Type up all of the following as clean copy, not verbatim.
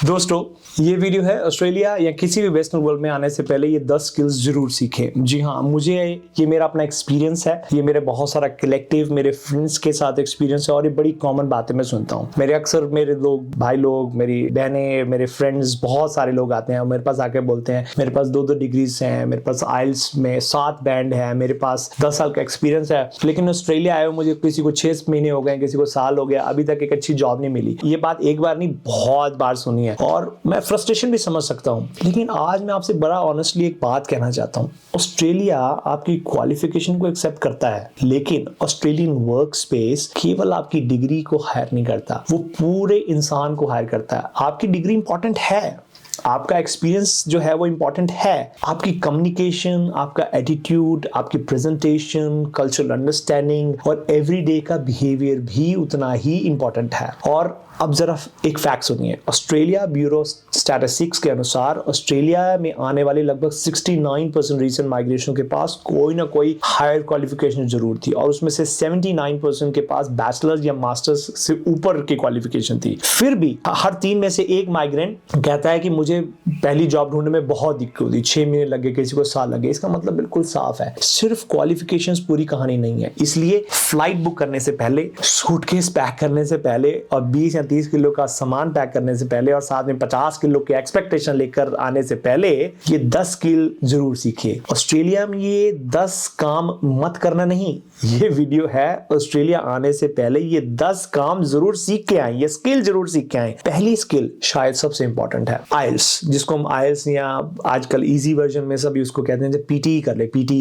दोस्तों, ये वीडियो है ऑस्ट्रेलिया या किसी भी वेस्टर्न वर्ल्ड में आने से पहले ये 10 स्किल्स जरूर सीखें। जी हाँ, मुझे ये मेरा अपना एक्सपीरियंस है, ये मेरे बहुत सारा कलेक्टिव मेरे फ्रेंड्स के साथ एक्सपीरियंस है और ये बड़ी कॉमन बातें मैं सुनता हूँ। मेरे लोग, भाई लोग, मेरी बहनें, मेरे फ्रेंड्स, बहुत सारे लोग आते हैं और मेरे पास आके बोलते हैं मेरे पास 2 डिग्रीज हैं, मेरे पास आइल्स में 7 बैंड है, मेरे पास 10 साल का एक्सपीरियंस है, लेकिन ऑस्ट्रेलिया आए मुझे किसी को 6 महीने हो गए, किसी को साल हो गया, अभी तक एक अच्छी जॉब नहीं मिली। ये बात एक बार नहीं बहुत बार सुनी है और मैं फ्रस्ट्रेशन भी समझ सकता हूं। लेकिन आज मैं आपसे बड़ा ऑनेस्टली एक बात कहना चाहता हूं। ऑस्ट्रेलिया आपकी क्वालिफिकेशन को एक्सेप्ट करता है, लेकिन ऑस्ट्रेलियन वर्क स्पेस केवल आपकी डिग्री को हायर नहीं करता, वो पूरे इंसान को हायर करता है। आपकी डिग्री इंपॉर्टेंट है, आपका एक्सपीरियंस जो है वो इंपॉर्टेंट है, आपकी कम्युनिकेशन, आपका एटीट्यूड, आपकी प्रेजेंटेशन, कल्चरल अंडरस्टैंडिंग और एवरीडे का बिहेवियर भी उतना ही इंपॉर्टेंट है। और अब जरा एक फैक्ट सुनिए। ऑस्ट्रेलिया ब्यूरो स्टैटिस्टिक्स के अनुसार ऑस्ट्रेलिया में आने वाले लगभग 69% रीसेंट माइग्रेशन के पास कोई ना कोई हायर क्वालिफिकेशन जरूर थी और उसमें से 79% के पास बैचलर्स या मास्टर्स से ऊपर की क्वालिफिकेशन थी। फिर भी हर 3 में से एक माइग्रेंट कहता है कि मुझे पहली जॉब ढूंढने में बहुत दिक्कत हुई, 6 महीने लगे, किसी को साल लगे। इसका मतलब बिल्कुल साफ है, सिर्फ क्वालिफिकेशंस पूरी कहानी नहीं है। इसलिए फ्लाइट बुक करने से पहले, सूटकेस पैक करने से पहले और 20 या 30 किलो का सामान पैक करने से पहले और साथ में 50 किलो के एक्सपेक्टेशन लेकर आने से पहले ये 10 स्किल जरूर सीखिए। ऑस्ट्रेलिया में ये 10 काम मत करना नहीं, ये वीडियो है ऑस्ट्रेलिया आने से पहले ये 10 काम जरूर सीख के आए, ये स्किल जरूर सीख के आए। पहली स्किल शायद सबसे इंपॉर्टेंट है आइल्स, जिसको हम आइल्स या आजकल इजी वर्जन में सभी उसको कहते हैं पीटी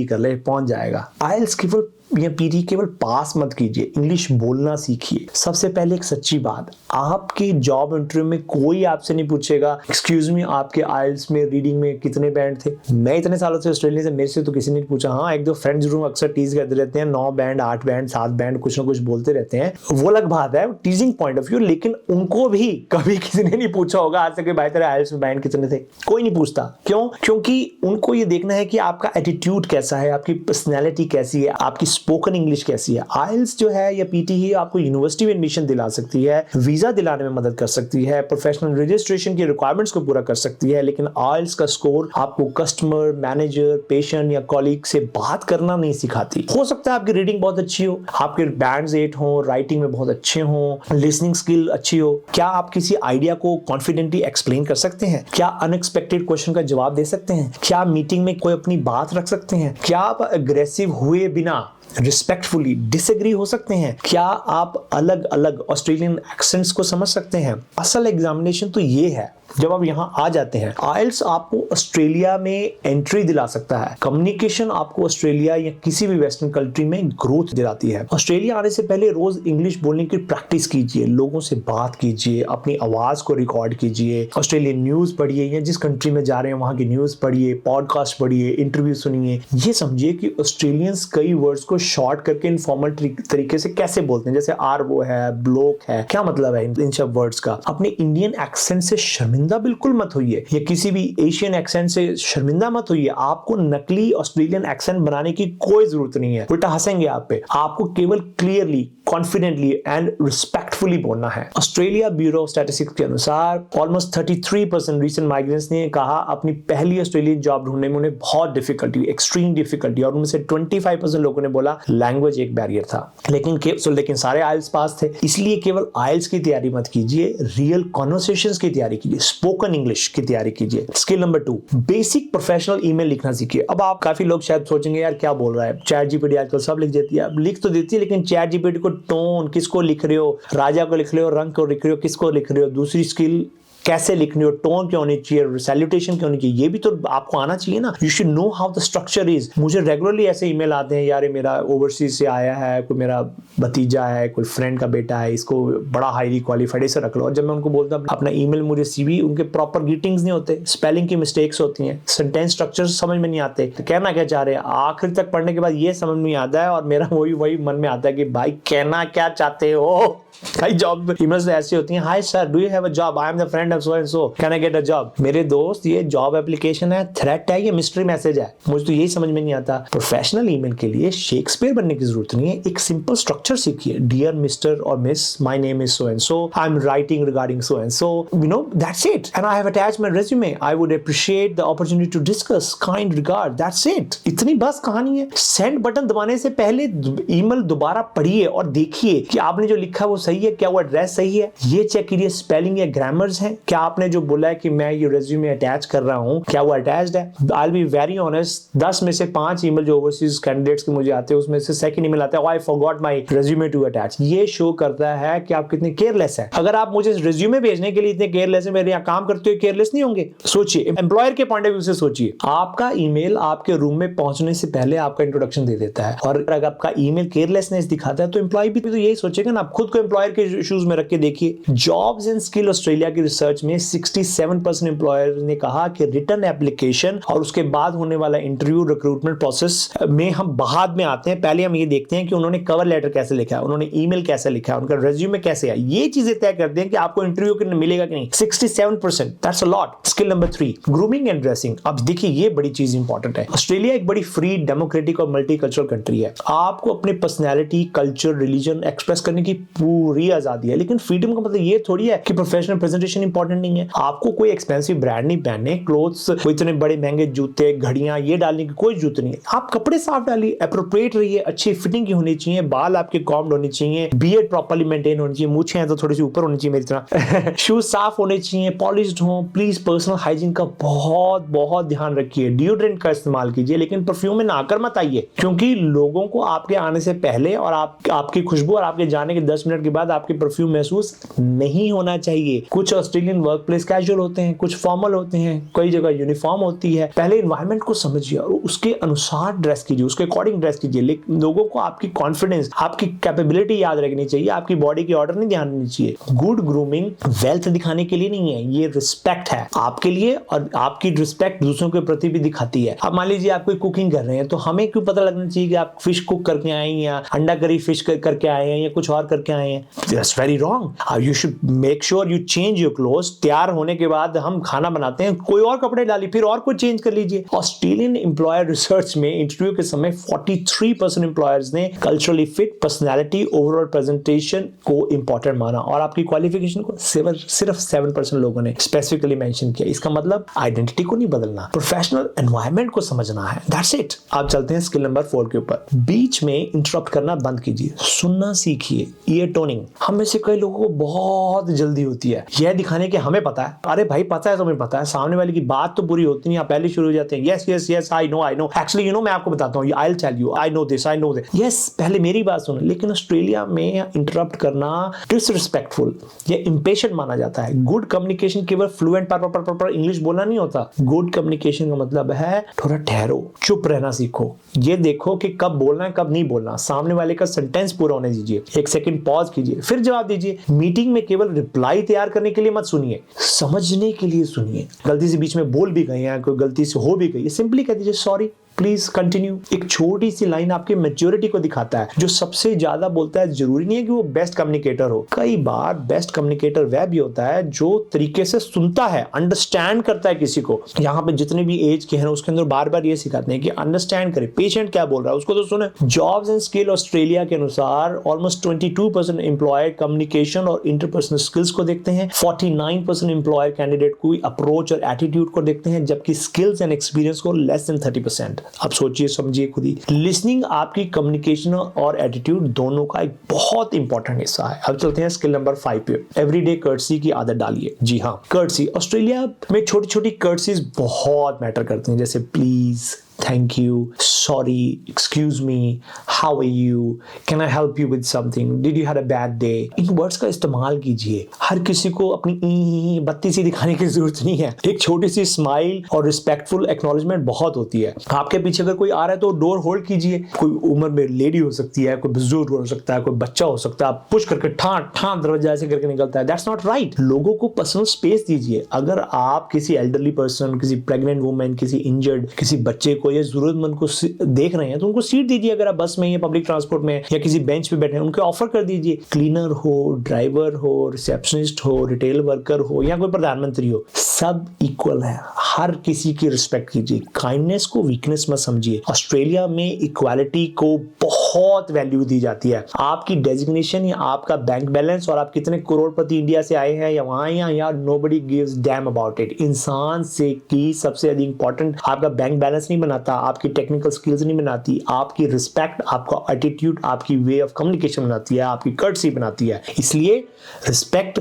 कर ले पहुंच जाएगा। आइल्स केवल या पीटी केवल पास मत कीजिए, इंग्लिश बोलना सीखिए। सबसे पहले एक सच्ची बात, आपकी जॉब इंटरव्यू में कोई आपसे नहीं पूछेगा एक्सक्यूज मी आपके आइल्स में रीडिंग में कितने बैंड थे। मैं इतने सालों से ऑस्ट्रेलिया से, मेरे से तो किसी ने पूछा। हाँ, 1-2 फ्रेंड्स जरूर अक्सर टीज करते रहते हैं, 9 बैंड, 8 बैंड, 7 बैंड, कुछ ना कुछ बोलते रहते हैं, वो अलग बात है, टीजिंग पॉइंट ऑफ व्यू। लेकिन उनको भी कभी किसी ने नहीं पूछा होगा आज तक भाई तेरे आइल्स में बैंड कितने थे, कोई नहीं पूछता। क्यों? क्योंकि उनको ये देखना है कि आपका एटीट्यूड कैसा है, आपकी पर्सनैलिटी कैसी है, आपकी स्पोकन इंग्लिश कैसी है। आइल्स जो है या पीटी ही आपको यूनिवर्सिटी में एडमिशन दिला सकती है, वीजा दिलाने में मदद कर सकती है, प्रोफेशनल रजिस्ट्रेशन की रिक्वायरमेंट्स को पूरा कर सकती है, लेकिन आइल्स का स्कोर आपको कस्टमर, मैनेजर, पेशेंट या कॉलीग से बात करना नहीं सिखाती। हो सकता है आपकी रीडिंग बहुत अच्छी हो, आपके बैंड्स 8 हो, राइटिंग में बहुत अच्छे हो, लिसनिंग स्किल अच्छी हो, क्या आप किसी आइडिया को कॉन्फिडेंटली एक्सप्लेन कर सकते हैं, क्या अनएक्सपेक्टेड क्वेश्चन का जवाब दे सकते हैं, क्या मीटिंग में कोई अपनी बात रख सकते हैं, क्या आप अग्रेसिव हुए बिना रिस्पेक्टफुली डिसएग्री हो सकते हैं, क्या आप अलग अलग ऑस्ट्रेलियन एक्सेंट्स को समझ सकते हैं। असल एग्जामिनेशन तो ये है जब आप यहाँ आ जाते हैं। आइल्स आपको ऑस्ट्रेलिया में एंट्री दिला सकता है, कम्युनिकेशन आपको ऑस्ट्रेलिया या किसी भी वेस्टर्न कंट्री में ग्रोथ दिलाती है। ऑस्ट्रेलिया आने से पहले रोज इंग्लिश बोलने की प्रैक्टिस कीजिए, लोगों से बात कीजिए, अपनी आवाज को रिकॉर्ड कीजिए, ऑस्ट्रेलियन न्यूज पढ़िए या जिस कंट्री में जा रहे हैं वहां की न्यूज पढ़िए, पॉडकास्ट पढ़िए, इंटरव्यू सुनिए। ये समझिए कि ऑस्ट्रेलियंस कई वर्ड्स को शॉर्ट करके इनफॉर्मल तरीके से कैसे बोलते हैं, जैसे आर वो है, ब्लोक है, क्या मतलब है इन सब वर्ड्स का। अपने इंडियन एक्सेंट से शर्मिंदा बिल्कुल मत होइए या किसी भी एशियन एक्सेंट से शर्मिंदा मत होइए। आपको नकली ऑस्ट्रेलियन एक्सेंट बनाने की कोई जरूरत नहीं है, उल्टा हंसेंगे आप पे। आपको केवल क्लियरली, कॉन्फिडेंटली एंड रिस्पेक्टफुली बोलना है। ऑस्ट्रेलिया ब्यूरो स्टैटिस्टिक्स के अनुसार ऑलमोस्ट 33% रीसेंट माइग्रेंट्स ने कहा अपनी पहली ऑस्ट्रेलियन जॉब ढूंढने में उन्हें बहुत डिफिकल्टी, एक्सट्रीम डिफिकल्टी, और उनमें से 25% लोगों ने बोला लैंग्वेज एक बैरियर था। लेकिन सारे आइल्स पास थे। इसलिए केवल आइल्स की तैयारी मत कीजिए, रियल कॉन्वर्सेशंस की तैयारी कीजिए, स्पोकन इंग्लिश की तैयारी कीजिए। Skill number 2, basic professional email लिखना सीखिए। अब आप काफी लोग शायद सोचेंगे यार क्या बोल रहा है, चैट जीपीटी आजकल सब लिख देती है। लिख तो देती है, लेकिन चैट जीपीटी को टोन, किसको लिख रहे हो, राजा को लिख रहे हो, रंग को लिख रहे हो, किसको लिख रहे हो, दूसरी स्किल कैसे लिखनी हो, टोन क्या होनी चाहिए, सैल्यूटेशन क्या होनी चाहिए, ये भी तो आपको आना चाहिए ना। You should know how the structure is. मुझे रेगुलरली ऐसे ईमेल आते हैं, यार ये मेरा ओवरसीज से आया है, कोई मेरा भतीजा है, कोई फ्रेंड का बेटा है, इसको बड़ा हाईली क्वालिफाइड ऐसे रख लो। और जब मैं उनको बोलता हूँ अपना ईमेल मुझे सीवी, उनके प्रॉपर ग्रीटिंग्स नहीं होते, स्पेलिंग की मिस्टेक्स होती हैं, सेंटेंस स्ट्रक्चर समझ में नहीं आते, तो कहना क्या चाह रहे हैं। आखिर तक पढ़ने के बाद ये समझ में आता है और मेरा वही मन में आता है कि भाई कहना क्या चाहते हो। कई जॉब ईमेल्स ऐसी होती हैं, hi sir do you have a job, I am the friend of so and so, can I get a job. मेरे दोस्त ये जॉब एप्लीकेशन है, थ्रेट है, ये मिस्ट्री मैसेज है। मुझे तो यही समझ में नहीं आता। प्रोफेशनल ईमेल के लिए शेक्सपियर बनने की जरूरत नहीं है, एक सिंपल स्ट्रक्चर सीखिए। डियर मिस्टर और miss, my name is so and so, I am writing regarding so and so, you know, that's it, and I have attached my resume, I would appreciate the opportunity to discuss, kind regard, that's it. इतनी बस कहानी है। Send button दबाने से पहले email दोबारा पढ़िए और देखिए कि आपने जो लिखा वो सही है, क्या वो एड्रेस सही है, ये चेक कीजिए, स्पेलिंग या ग्रामर्स है, क्या आपने जो बोला है कि मैं ये रेज्यूमे अटैच कर रहा हूं क्या वो अटैच्ड है। I will be very honest, 10 में से 5 ईमेल जो ओवरसीज कैंडिडेट्स के मुझे आते हैं उसमें से सेकंड ईमेल आता है, I forgot my resume to attach. ये शो करता है कि आप कितने केयरलेस हैं। अगर आप मुझे रेज्यूमे भेजने के लिए इतने केयरलेस हैं, मेरे यहाँ काम करते हुए केयरलेस नहीं होंगे। सोचिए, एम्प्लॉयर के पॉइंट ऑफ व्यू से सोचिए, आपका ईमेल आपके रूम में पहुंचने से पहले आपका इंट्रोडक्शन दे देता है, और अगर आपका ईमेल केयरलेसनेस दिखाता है तो एम्प्लॉय भी तो यही सोचेगा ना। आप खुद को एम्प्लॉयर के शूज में रख के देखिए। जॉब्स एंड स्किल ऑस्ट्रेलिया की रिसर्च में 67% एम्प्लॉयर ने कहा कि रिटर्न एप्लीकेशन और उसके बाद होने वाला इंटरव्यू रिक्रूटमेंट प्रोसेस में हम बाद में आते हैं। पहले हम ये देखते हैं कि उन्होंने कवर लेटर कैसे लिखा है, उन्होंने ईमेल कैसे लिखा है, उनका रेज्यूमे कैसे है, ये चीजें तय करते हैं कि आपको इंटरव्यू मिलेगा कि नहीं। 67%, that's a lot. Skill number 3, grooming and dressing. अब देखिए ये बड़ी चीज इंपॉर्टेंट है। ऑस्ट्रेलिया एक बड़ी फ्री, डेमोक्रेटिक और मल्टीकल्चरल कंट्री है। आपको अपनी पर्सनैलिटी, कल्चर, रिलीजन एक्सप्रेस करने की पूरी आजादी है, लेकिन फ्रीडम का मतलब ये थोड़ी है कि प्रोफेशनल प्रेजेंटेशन इंपॉर्टेंट नहीं है। आपको कोई एक्सपेंसिव ब्रांड नहीं पहनने, क्लोथ्स, कोई इतने बड़े महंगे जूते, घड़ियां ये डालने की कोई जरूरत नहीं है। आप कपड़े साफ डालिए, एप्रोप्रिएट रहिए, अच्छी फिटिंग की होनी चाहिए, बाल आपके कॉम्ड होने चाहिए, बियर्ड प्रॉपर्ली मेंटेन होनी चाहिए, मूछें हैं तो थोड़ी सी ऊपर होनी चाहिए मेरी तरह शूज साफ होने चाहिए, पॉलिश्ड हो। प्लीज पर्सनल हाइजीन का बहुत बहुत ध्यान रखिए। डिओड्रेंट का इस्तेमाल कीजिए, लेकिन परफ्यूम में नहाकर मत आइए, क्योंकि लोगों को आपके आने से पहले और आपकी खुशबू और आपके जाने के 10 मिनट के बाद आपकी परफ्यूम महसूस नहीं होना चाहिए। कुछ ऑस्ट्रेलियन वर्क प्लेस कैजुअल होते हैं, कुछ फॉर्मल होते हैं, कई जगह यूनिफॉर्म होती है। पहले एनवायरनमेंट को समझिए और उसके अनुसार ड्रेस कीजिए, उसके अकॉर्डिंग ड्रेस कीजिए। लेकिन लोगों को आपकी कॉन्फिडेंस, आपकी कैपेबिलिटी याद रखनी चाहिए, आपकी बॉडी की ऑर्डर नहीं ध्यान रखनी चाहिए। गुड ग्रूमिंग वेल्थ दिखाने के लिए नहीं है, ये रिस्पेक्ट है आपके लिए, और आपकी रिस्पेक्ट दूसरों के प्रति भी दिखाती है। अब मान लीजिए आप कोई कुकिंग कर रहे हैं, तो हमें क्यों पता लगना चाहिए कि आप फिश कुक करके आए हैं या अंडा करी फिश करके आए हैं या कुछ और करके आए हैं। That's very wrong. You should make sure you change your clothes. तैयार होने के बाद हम खाना बनाते हैं, कोई और कपड़े डालिए, फिर और कुछ चेंज कर लीजिए। ऑस्ट्रेलियन एम्प्लॉयर रिसर्च में इंटरव्यू के समय 43% एम्प्लॉयर्स ने culturally fit, personality, overall presentation को इंपॉर्टेंट माना, और आपकी क्वालिफिकेशन को सिर्फ 7% लोगों ने स्पेसिफिकली मेंशन किया। इसका मतलब आइडेंटिटी को नहीं बदलना, प्रोफेशनल एनवायरनमेंट को समझना है। That's it. आप चलते हैं स्किल नंबर 4 के ऊपर। बीच में इंटरप्ट करना बंद कीजिए, सुनना सीखिए। ईयर टोनिंग हम में से कई लोगों को बहुत जल्दी होती है, यह दिखाने के हमें पता है। अरे भाई पता है, तुम्हें पता है, सामने वाले की बात तो पूरी होती नहीं, आप पहले शुरू हो जाते हैं, yes yes yes I know actually you know, मैं आपको बताता हूँ, I will tell you, I know this, yes पहले मेरी बात सुनो। लेकिन ऑस्ट्रेलिया में इंटरप्ट करना डिसरिस्पेक्टफुल या इंपेशेंट माना जाता है। गुड कम्युनिकेशन केवल फ्लुएंट पर इंग्लिश बोलना नहीं होता। गुड कम्युनिकेशन का मतलब है थोड़ा ठहरो, चुप रहना सीखो, ये देखो कि कब बोलना है कब नहीं बोलना, सामने वाले का सेंटेंस पूरा होने दीजिए, 1 सेकंड पॉज कीजिए, फिर जवाब दीजिए। मीटिंग में केवल रिप्लाई तैयार करने के लिए मत सुनिए, समझने के लिए सुनिए। गलती से बीच में बोल भी गए हैं, कोई गलती से हो भी गई, सिंपली कह दीजिए सॉरी, प्लीज कंटिन्यू। एक छोटी सी लाइन आपकी मैच्योरिटी को दिखाता है। जो सबसे ज्यादा बोलता है जरूरी नहीं है कि वो बेस्ट कम्युनिकेटर हो। कई बार बेस्ट कम्युनिकेटर वह भी होता है जो तरीके से सुनता है, अंडरस्टैंड करता है किसी को। यहाँ पे जितने भी एज के हैं उसके अंदर बार बार ये सिखाते हैं कि अंडरस्टैंड करे, पेशेंट क्या बोल रहा है उसको तो सुने। जॉब्स एंड स्किल ऑस्ट्रेलिया के अनुसार ऑलमोस्ट 22% एम्प्लॉयर कम्युनिकेशन और इंटरपर्सनल स्किल्स को देखते हैं, 49% एम्प्लॉयर कैंडिडेट को अप्रोच और एटीट्यूड को देखते हैं, जबकि स्किल्स एंड एक्सपीरियंस को लेस देन 30%। अब सोचिए समझिए खुद ही। लिसनिंग आपकी कम्युनिकेशन और एटीट्यूड दोनों का एक बहुत इंपॉर्टेंट हिस्सा है। अब चलते हैं स्किल नंबर 5 पे। एवरीडे कर्टसी की आदत डालिए। जी हाँ, कर्टसी ऑस्ट्रेलिया में छोटी छोटी कर्टसीज बहुत मैटर करती हैं, जैसे please, thank you, sorry, excuse me, how are you, can I help you with something, did you have a bad day. इन वर्ड्स का इस्तेमाल कीजिए। हर किसी को अपनी बत्ती सी दिखाने की जरूरत नहीं है। एक छोटी सी स्माइल और रिस्पेक्टफुल एक्नॉलेजमेंट बहुत होती है। आपके पीछे अगर कोई आ रहा है तो डोर होल्ड कीजिए। कोई उम्र में लेडी हो सकती है, कोई बुजुर्ग हो सकता है, कोई बच्चा हो सकता है, आप पुश करके ठां दरवाजा ऐसे करके निकलता है, दैट्स नॉट राइट। लोगों को पर्सनल स्पेस दीजिए। अगर आप किसी एल्डरली पर्सन, किसी प्रेग्नेंट वुमेन, किसी इंजर्ड, किसी बच्चे कोई जरूरतमंद को देख रहे हैं तो उनको सीट दीजिए। अगर आप बस में या पब्लिक ट्रांसपोर्ट में या किसी बेंच पे बैठे हैं, उनको ऑफर कर दीजिए। क्लीनर हो, ड्राइवर हो, रिसेप्शनिस्ट हो, रिटेल वर्कर हो या कोई प्रधानमंत्री हो, सब इक्वल है। हर किसी की रिस्पेक्ट कीजिए। काइंडनेस को वीकनेस मत समझिए। ऑस्ट्रेलिया में इक्वालिटी को बहुत वैल्यू दी जाती है। आपकी डेजिग्नेशन या आपका बैंक बैलेंस और आप कितने करोड़पति इंडिया से आए हैं या वहां या यार, nobody gives damn about it. इंसान से की सबसे अधिक इंपॉर्टेंट आपका बैंक बैलेंस नहीं बनाता, आपकी टेक्निकल स्किल्स नहीं बनाती, आपकी रिस्पेक्ट, आपका एटीट्यूड, आपकी वे ऑफ कम्युनिकेशन बनाती है, आपकी कर्टसी बनाती है। इसलिए रिस्पेक्ट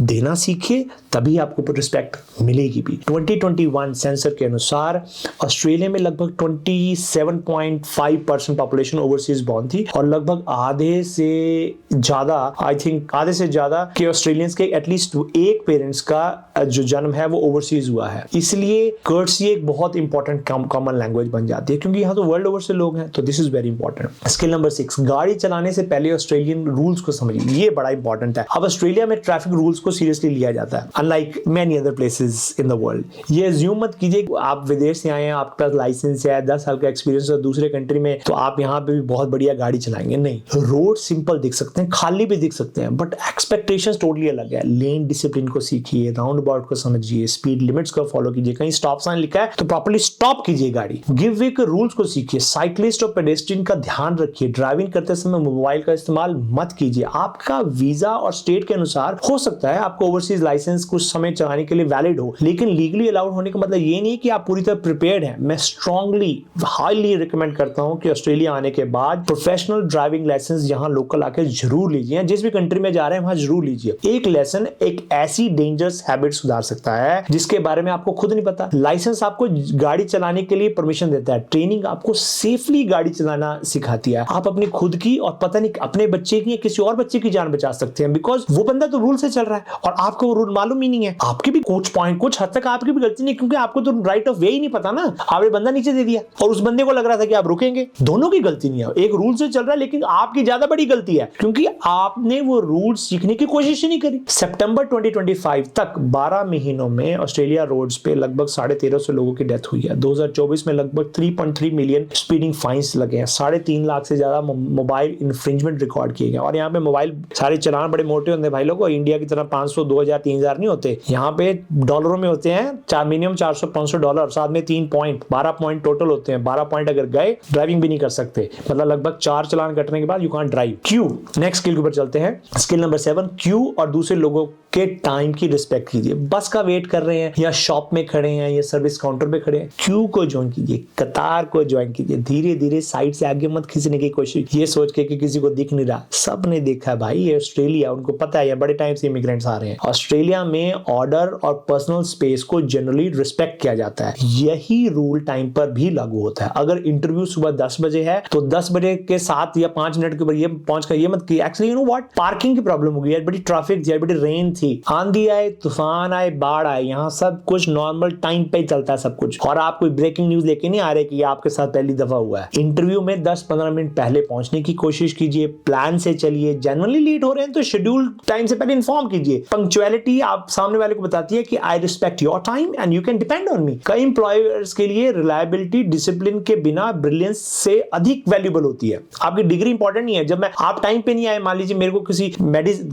देना सीखिए, तभी आपको रिस्पेक्ट मिलेगी भी। 2021 सेंसर के अनुसार ऑस्ट्रेलिया में लगभग 27.5% पॉपुलेशन ओवरसीज बॉर्न थी और लगभग आधे से ज्यादा के ऑस्ट्रेलियंस के एटलीस्ट एक पेरेंट्स का जो जन्म है वो ओवरसीज हुआ है। इसलिए कर्टसी एक बहुत इंपॉर्टेंट कॉमन लैंग्वेज बन जाती है, क्योंकि यहाँ तो वर्ल्ड ओवर से लोग हैं, तो this is very important. Skill number 6, गाड़ी चलाने से पहले ऑस्ट्रेलियन रूल्स को समझिए। ये बड़ा इंपॉर्टेंट है। अब ऑस्ट्रेलिया में ट्रैफिक रूल्स को सीरियसली लिया जाता है, unlike many other places in the world. ये अज्यूम मत कीजिए आप विदेश से आए हैं, आपके पास लाइसेंस है, 10 साल का एक्सपीरियंस है दूसरे कंट्री में, तो आप यहाँ पे भी बहुत बढ़िया गाड़ी चलाएंगे। नहीं, रोड सिंपल दिख सकते हैं, खाली भी दिख सकते हैं, बट एक्सपेक्टेशंस टोटली अलग है। लेन डिसिप्लिन को सीखिए, राउंड अबाउट को समझिए, स्पीड लिमिट्स को फॉलो कीजिए। कहीं स्टॉप साइन लिखा है तो प्रॉपर्ली स्टॉप कीजिए गाड़ी। गिव वे के रूल्स को सीखिए। साइक्लिस्ट और पेडेस्ट्रियन का ध्यान रखिए। ड्राइविंग करते समय मोबाइल का इस्तेमाल मत कीजिए। आपका वीजा और स्टेट के अनुसार हो सकता है आपको ओवरसीज लाइसेंस कुछ समय चलाने के लिए वैलिड हो, लेकिन लीगली अलाउड होने का मतलब ये नहीं कि आप पूरी तरह प्रिपेयर्ड हैं। मैं स्ट्रांगली हाईली रिकमेंड करता हूं कि ऑस्ट्रेलिया आने के बाद प्रोफेशनल ड्राइविंग लाइसेंस यहां लोकल आके जरूर लीजिए। जिस भी कंट्री में जा रहे हैं वहां जरूर लीजिए। एक लेसन एक ऐसी डेंजरस हैबिट सुधार सकता है जिसके बारे में आपको खुद नहीं पता। लाइसेंस आपको गाड़ी चलाने के लिए परमिशन देता है, ट्रेनिंग आपको सेफली गाड़ी चलाना सिखाती है। आप अपनी खुद की और पता नहीं अपने बच्चे की या किसी और बच्चे की जान बचा सकते हैं, बिकॉज वो बंदा तो रूल से चल रहा है और आपको वो रूल मालूम ही नहीं है। आपकी भी कुछ हद तक आपकी भी गलती नहीं, क्योंकि आपको तो राइट ऑफ वे ही नहीं पता ना। आपने बंदा नीचे दे दिया और उस बंदे को लग रहा था कि आप रुकेंगे। दोनों की गलती नहीं है, एक रूल से चल रहा है, लेकिन आपकी ज्यादा बड़ी गलती है क्योंकि आपने वो रूल सीखने की कोशिश ही नहीं करी। सितंबर 2025 तक 12 महीनों में ऑस्ट्रेलिया रोड्स पे लगभग 1350 लोगों की डेथ हुई है। 2024 में लगभग 3.3 मिलियन स्पीडिंग फाइन्स लगे हैं। 3.5 लाख से ज्यादा मोबाइल इन्फ्रिंजमेंट रिकॉर्ड किए गए। और यहाँ पे मोबाइल सारे चलान बड़े मोटे होते हैं भाई लोगों, इंडिया की तरह 500, 2000, 3000 नहीं होते। यहाँ पे डॉलरों में होते हैं, मिनिमम 400-500 डॉलर, साथ में 3 पॉइंट, 12 पॉइंट टोटल होते हैं। 12 पॉइंट अगर गए ड्राइविंग भी नहीं कर सकते, मतलब लगभग 4 चालान कटने के बाद you can't drive. Q, next skill के ऊपर चलते हैं। स्किल नंबर 7, क्यू और दूसरे लोगों के टाइम की रिस्पेक्ट कीजिए। बस का वेट कर रहे हैं या शॉप में खड़े हैं या सर्विस काउंटर पे खड़े हैं, क्यू को ज्वाइन कीजिए, कतार को ज्वाइन कीजिए। धीरे धीरे साइड से आगे मत खींचने की कोशिश, ये सोच के कि किसी को दिख नहीं रहा। सबने देखा है भाई, ये ऑस्ट्रेलिया, उनको पता है बड़े टाइम से इमिग्रेंट्स आ रहे हैं। ऑस्ट्रेलिया में ऑर्डर और पर्सनल स्पेस को जनरली रिस्पेक्ट किया जाता है। यही रूल टाइम पर भी लागू होता है। अगर इंटरव्यू सुबह 10 बजे है तो 10 बजे के 7 या 5 मिनट के ऊपर ये पहुंच कर ये मत कि actually you know what, parking की प्रॉब्लम हो गई है, बड़ी ट्रैफिक थी, बड़ी रेन थी, आंधी आए, तूफान आए, बाढ़ आए, यहाँ सब कुछ नॉर्मल टाइम पे चलता है सब कुछ। और आप कोई ब्रेकिंग न्यूज लेके नहीं आ रहे कि ये आपके साथ पहली दफा हुआ है। इंटरव्यू में 10-15 मिनट पहले पहुंचने की कोशिश कीजिए, प्लान से चलिए। जनरली लेट हो रहे हैं तो शेड्यूल टाइम से पहले इन्फॉर्म कीजिए। पंक्चुअलिटी आप सामने वाले को बताती है कि I respect your time and you can depend on me. कई एम्प्लॉयर्स के लिए रिलायबिलिटी डिसिप्लिन के बिना ब्रिलियंस से अधिक वैल्यूबल होती है। आपकी डिग्री इंपॉर्टेंट नहीं है। जब मैं आप टाइम पे नहीं आए, मान लीजिए मेरे को किसी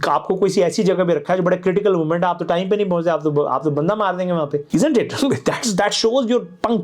आपको कोई ऐसी जगह पे रखा है जो बड़ा क्रिटिकल मोमेंट, आप तो टाइम पे नहीं पहुंचे, आप तो बंदा मार देंगे वहां पे, isn't it? That shows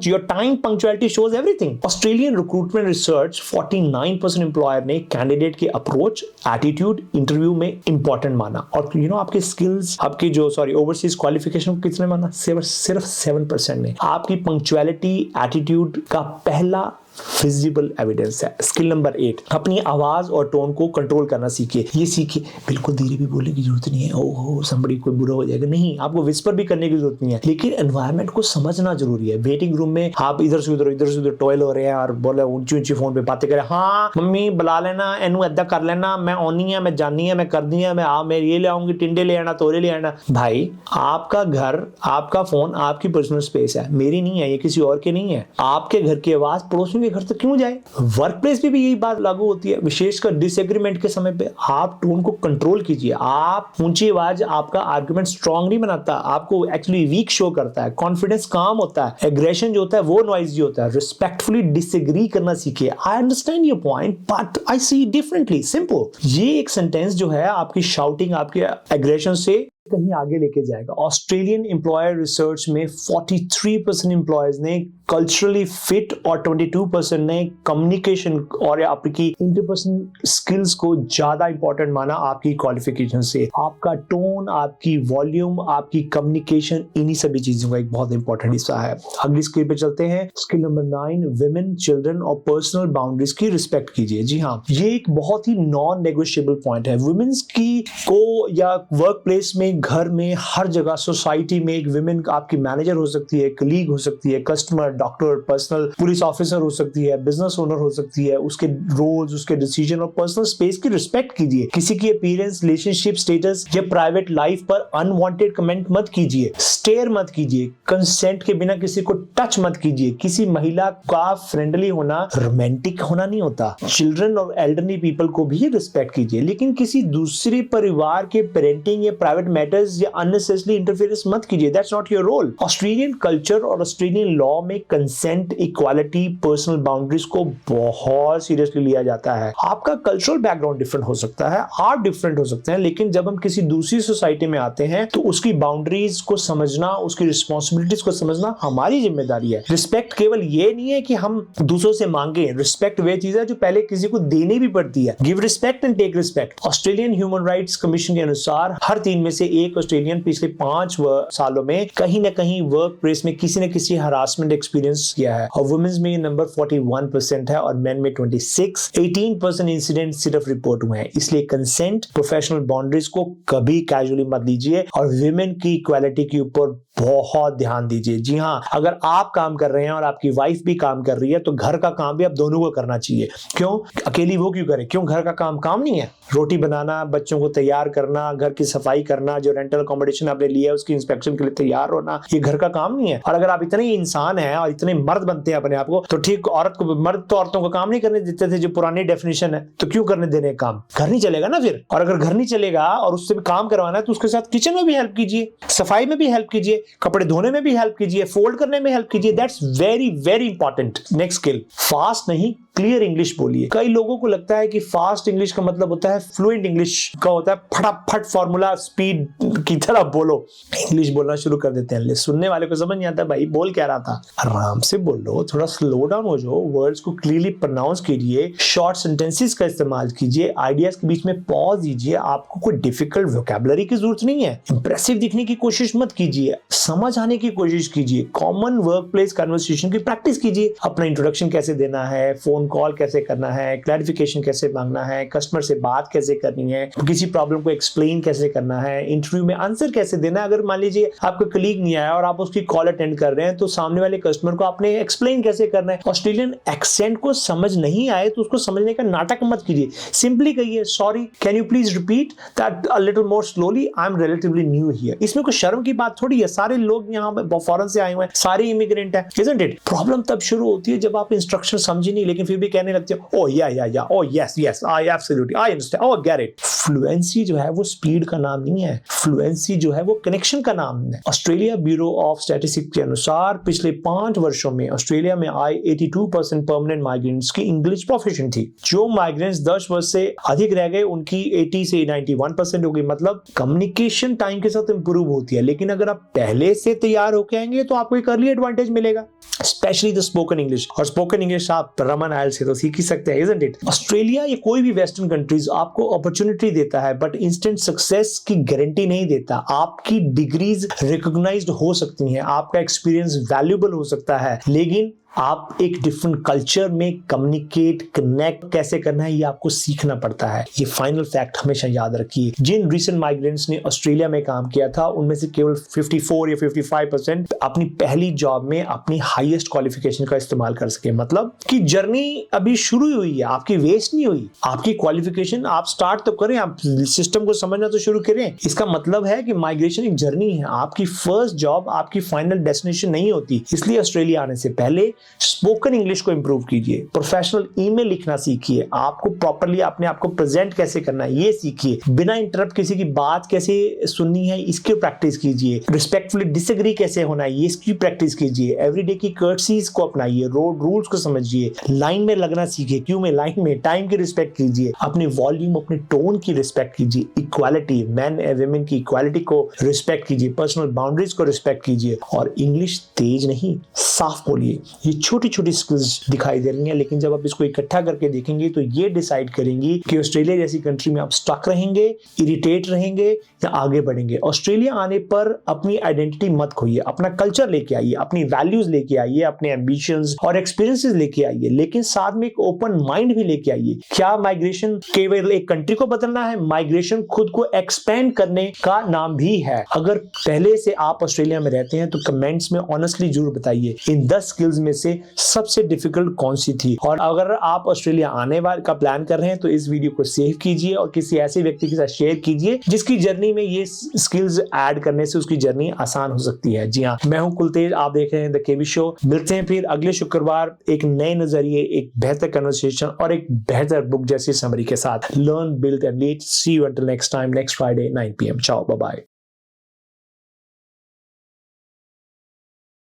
your time punctuality shows everything. Australian recruitment research 49% employer ने कैंडिडेट की अप्रोच, एटीट्यूड इंटरव्यू में इंपॉर्टेंट माना। और यू नो आपके स्किल्स, आपकी जो ओवरसीज क्वालिफिकेशन किसने माना? सिर्फ 7% ने। आपकी पंक्चुअलिटी, एटीट्यूड का पहला फिजिबल एविडेंस है। स्किल नंबर 8, अपनी आवाज और टोन को कंट्रोल करना सीखिए। ये सीखिए, बिल्कुल धीरे भी बोलने की जरूरत नहीं है, ओहो समबडी कोई बुरा हो जाएगा, नहीं, आपको विस्पर भी करने की जरूरत नहीं है, लेकिन एनवायरनमेंट को समझना जरूरी है। वेटिंग रूम में आप इधर से उधर टॉयल हो रहे हैं और बोले ऊंची फोन पे बातें करें, हाँ मम्मी बुला लेना, एनू ऐदा कर लेना, मैं आनी है, मैं जानी है, मैं कर दी है, मैं ये ले आऊंगी, टिंडे ले आना, तोरे ले आना। भाई आपका घर, आपका फोन, आपकी पर्सनल स्पेस है, मेरी नहीं है, ये किसी और की नहीं है। आपके घर की आवाज पड़ोसियों के के घर तक क्यों जाए। वर्क प्लेस पे भी यही बात लागू होती है, विशेषकर डिसएग्रीमेंट के समय पे आप टोन को कंट्रोल कीजिए। आप ऊंची आवाज आपका आर्गुमेंट स्ट्रांग नहीं बनाता, आपको एक्चुअली वीक शो करता है। कॉन्फिडेंस काम होता है, एग्रेशन जो होता है वो नॉइजी होता है। रिस्पेक्टफुली डिसएग्री करना सीखिए। I understand your point but I see differently, simple. ये एक सेंटेंस जो है आपकी शाउटिंग, आपके एग्रेशन से कहीं आगे लेके जाएगा। ऑस्ट्रेलियन एम्प्लॉयर रिसर्च में 43% एम्प्लॉयर्स ने कल्चरली फिट और 22% ने कम्युनिकेशन और आपकी इंटरपर्सनल स्किल्स को ज्यादा इंपॉर्टेंट माना आपकी क्वालिफिकेशन से। आपका टोन, आपकी वॉल्यूम, आपकी कम्युनिकेशन, इन्हीं सभी चीजों का एक बहुत इंपॉर्टेंट हिस्सा है। अगली स्किल पे चलते हैं। स्किल नंबर 9, विमेन, चिल्ड्रन और पर्सनल बाउंड्रीज की रिस्पेक्ट कीजिए। जी हाँ, ये एक बहुत ही नॉन नेगोशिएबल पॉइंट है। वुमेन्स की को या वर्क प्लेस में, घर में, हर जगह, सोसाइटी में एक विमेन आपकी मैनेजर हो सकती है, कलीग हो सकती है, customer, doctor, personal police officer हो सकती है, बिजनेस ओनर हो सकती है। उसके रोल्स, उसके डिसीजन और पर्सनल स्पेस की रिस्पेक्ट कीजिए। किसी की अपीयरेंस, रिलेशनशिप स्टेटस या प्राइवेट लाइफ पर अनवांटेड कमेंट मत कीजिए। स्टेयर मत कीजिए। कंसेंट के बिना किसी को टच मत कीजिए। किसी महिला का फ्रेंडली होना रोमांटिक होना नहीं होता। चिल्ड्रन और एल्डरली पीपल को भी रिस्पेक्ट कीजिए, लेकिन किसी दूसरे परिवार के पेरेंटिंग या प्राइवेट मैटर्स या अननेसेसरी इंटरफेरेंस मत कीजिए। That's not your role. Australian culture और ऑस्ट्रेलियन लॉ में कंसेंट, इक्वालिटी, पर्सनल बाउंड्रीज को बहुत सीरियसली लिया जाता है। आपका कल्चरल बैकग्राउंड डिफरेंट हो सकता है, आप डिफरेंट हो सकते हैं, लेकिन जब हम किसी दूसरी सोसाइटी में आते हैं तो उसकी बाउंड्रीज को समझना, उसकी रिस्पॉन्सिबिलिटीज को समझना हमारी जिम्मेदारी है। रिस्पेक्ट केवल ये नहीं है कि हम दूसरों से मांगे। रिस्पेक्ट वे चीज है जो पहले किसी को देनी भी पड़ती है। Give respect and take respect. Australian human rights commission के अनुसार हर 3 में से एक ऑस्ट्रेलियन पिछले 5 सालों में कहीं ना कहीं वर्क प्लेस में किसी न किसी हरासमेंट एक्सपीरियंस किया है। और वुमेन्स में ये नंबर 41% है और मेन में 26। 18% इंसिडेंट सिर्फ रिपोर्ट हुए हैं। इसलिए कंसेंट, प्रोफेशनल बाउंड्रीज को कभी कैजुअली मत लीजिए और विमेन की इक्वालिटी के ऊपर बहुत ध्यान दीजिए। जी हाँ, अगर आप काम कर रहे हैं और आपकी वाइफ भी काम कर रही है तो घर का काम भी आप दोनों को करना चाहिए। क्यों अकेली वो क्यों करे? क्यों घर का काम नहीं है? रोटी बनाना, बच्चों को तैयार करना, घर की सफाई करना, जो रेंटल अकोमोडेशन आपने लिया है उसकी इंस्पेक्शन के लिए तैयार होना, ये घर का काम नहीं है? और अगर आप इतने इंसान हैं और इतने मर्द बनते हैं अपने आप को, तो ठीक औरत को, मर्द तो औरतों को काम नहीं करने देते थे जो पुरानी डेफिनेशन है, तो क्यों करने देने काम? घर नहीं चलेगा ना फिर। और अगर घर नहीं चलेगा और उससे भी काम करवाना है तो उसके साथ किचन में भी हेल्प कीजिए, सफाई में भी हेल्प कीजिए, कपड़े धोने में भी हेल्प कीजिए, फोल्ड करने में हेल्प कीजिए। That's very very important. Next skill, fast नहीं क्लियर इंग्लिश बोलिए। कई लोगों को लगता है कि फास्ट इंग्लिश का मतलब होता है फ्लुएंट इंग्लिश का होता है फटाफट फॉर्मूला स्पीड की तरह बोलो। इंग्लिश बोलना शुरू कर देते हैं, सुनने वाले को समझ नहीं आता भाई बोल क्या रहा था। आराम से बोलो, थोड़ा स्लो डाउन हो जाओ, वर्ड्स को क्लियरली प्रोनाउंस कीजिए, शॉर्ट सेंटेंसेस का इस्तेमाल कीजिए, आइडियाज के बीच में पॉज दीजिए। आपको कोई डिफिकल्ट वोकैबुलरी की जरूरत नहीं है। इंप्रेसिव दिखने की कोशिश मत कीजिए, समझ आने की कोशिश कीजिए। कॉमन वर्क प्लेस कन्वर्सेशन की प्रैक्टिस कीजिए। अपना इंट्रोडक्शन कैसे देना है, फोन कॉल कैसे करना है, क्लैरिफिकेशन कैसे मांगना है, कस्टमर से बात कैसे करनी है, किसी प्रॉब्लम को एक्सप्लेन कैसे करना है, इंटरव्यू में आंसर कैसे देना है। अगर मान लीजिए आपका कलीग नहीं आया और आप उसकी कॉल अटेंड कर रहे हैं तो सामने वाले कस्टमर को आपने एक्सप्लेन कैसे करना है। ऑस्ट्रेलियन एक्सेंट को समझ नहीं आए तो उसको समझने का नाटक मत कीजिए। सिंपली कहिए, sorry can you please repeat that a little more slowly, I am relatively new here. इसमें कोई शर्म की बात थोड़ी है, सारे लोग यहाँ पे फॉरेन से आए हुए हैं, सारे इमिग्रेंट हैं, इजंट इट? प्रॉब्लम तब शुरू होती है जब आप इंस्ट्रक्शन समझे नहीं लेकिन फिर भी कहने लगते हो, ओह या oh yes I absolutely I understand, oh get it. Fluency जो है वो स्पीड का नाम नहीं है, फ्लुएंसी जो है वो कनेक्शन का नाम है। ऑस्ट्रेलिया ब्यूरो ऑफ स्टैटिस्टिक्स के अनुसार पिछले 5 वर्षों में ऑस्ट्रेलिया में आए 82% परमानेंट माइग्रेंट्स की इंग्लिश प्रोफिशिएंट थी। जो माइग्रेंट्स 10 वर्ष से अधिक रह गए उनकी 80 से 91% हो गई। मतलब कम्युनिकेशन टाइम के साथ इंप्रूव होती है, लेकिन अगर आप पहले से तैयार होके आएंगे तो आपको एक अर्ली एडवांटेज मिलेगा, स्पेशली द स्पोकन इंग्लिश। और स्पोकन इंग्लिश आप रमन आयल से तो सीख ही सकते हैं, इजंट इट? ऑस्ट्रेलिया या कोई भी वेस्टर्न कंट्रीज आपको अपॉर्चुनिटी देता है बट इंस्टेंट सक्सेस की गारंटी नहीं देता। आपकी डिग्रीज रिकॉग्नाइज्ड हो सकती हैं, आपका एक्सपीरियंस वैल्यूएबल हो सकता है, लेकिन आप एक डिफरेंट कल्चर में कम्युनिकेट, कनेक्ट कैसे करना है ये आपको सीखना पड़ता है। ये फाइनल फैक्ट हमेशा याद रखिए। जिन रिसेंट माइग्रेंट्स ने ऑस्ट्रेलिया में काम किया था उनमें से केवल 54 या 55% अपनी पहली जॉब में अपनी हाईएस्ट क्वालिफिकेशन का इस्तेमाल कर सके। मतलब कि जर्नी अभी शुरू हुई है, आपकी वेस्ट नहीं हुई। आपकी क्वालिफिकेशन आप स्टार्ट तो करें, आप सिस्टम को समझना तो शुरू करें। इसका मतलब है कि माइग्रेशन एक जर्नी है, आपकी फर्स्ट जॉब आपकी फाइनल डेस्टिनेशन नहीं होती। इसलिए ऑस्ट्रेलिया आने से पहले स्पोकन इंग्लिश को इंप्रूव कीजिए, प्रोफेशनल ईमेल लिखना सीखिए, आपको प्रॉपर्ली अपने आप को प्रेजेंट कैसे करना है ये सीखिए, बिना इंटरप्ट किसी की बात कैसे सुननी है इसकी प्रैक्टिस कीजिए, रिस्पेक्टफुली डिसएग्री कैसे होना है ये इसकी प्रैक्टिस कीजिए, एवरीडे की कर्टसीज को अपनाइए, रोड रूल्स को समझिए, लाइन में लगना सीखिए, क्यों में लाइन में, टाइम की रिस्पेक्ट कीजिए, अपने वॉल्यूम अपने टोन की रिस्पेक्ट कीजिए, इक्वालिटी मैन एंड वुमेन की इक्वालिटी को रिस्पेक्ट कीजिए, पर्सनल बाउंड्रीज को रिस्पेक्ट कीजिए और इंग्लिश तेज नहीं साफ बोलिए। ये छोटी छोटी स्किल्स दिखाई दे रही हैं, लेकिन जब आप इसको इकट्ठा करके देखेंगे तो ये डिसाइड करेंगी कि ऑस्ट्रेलिया जैसी कंट्री में आप स्टक रहेंगे, इरिटेट रहेंगे या आगे बढ़ेंगे। ऑस्ट्रेलिया आने पर अपनी आइडेंटिटी मत खोइए, अपना कल्चर लेके आइए, अपनी वैल्यूज लेके आइए, अपने एम्बिशंस और एक्सपीरियंसेस लेके आइए, लेकिन साथ में एक ओपन माइंड भी लेके आइए। क्या माइग्रेशन केवल एक कंट्री को बदलना है? माइग्रेशन खुद को एक्सपेंड करने का नाम भी है। अगर पहले से आप ऑस्ट्रेलिया में रहते हैं तो कमेंट्स में ऑनेस्टली जरूर बताइए इन 10 स्किल्स में से सबसे डिफिकल्ट कौन सी थी। और अगर आप ऑस्ट्रेलिया आने वाले का प्लान कर रहे हैं तो इस वीडियो को सेव कीजिए और किसी ऐसे व्यक्ति के साथ शेयर कीजिए जिसकी जर्नी में ये स्किल्स ऐड करने से उसकी जर्नी आसान हो सकती है। जी हाँ, मैं हूं कुलतेज, आप देख रहे हैं द केवी शो। मिलते हैं फिर अगले शुक्रवार एक नए नजरिए, एक बेहतर कन्वर्सेशन और एक बेहतर बुक जैसी समरी के साथ। Learn, build and lead. See you until next time, next Friday 9 PM। Ciao, bye bye.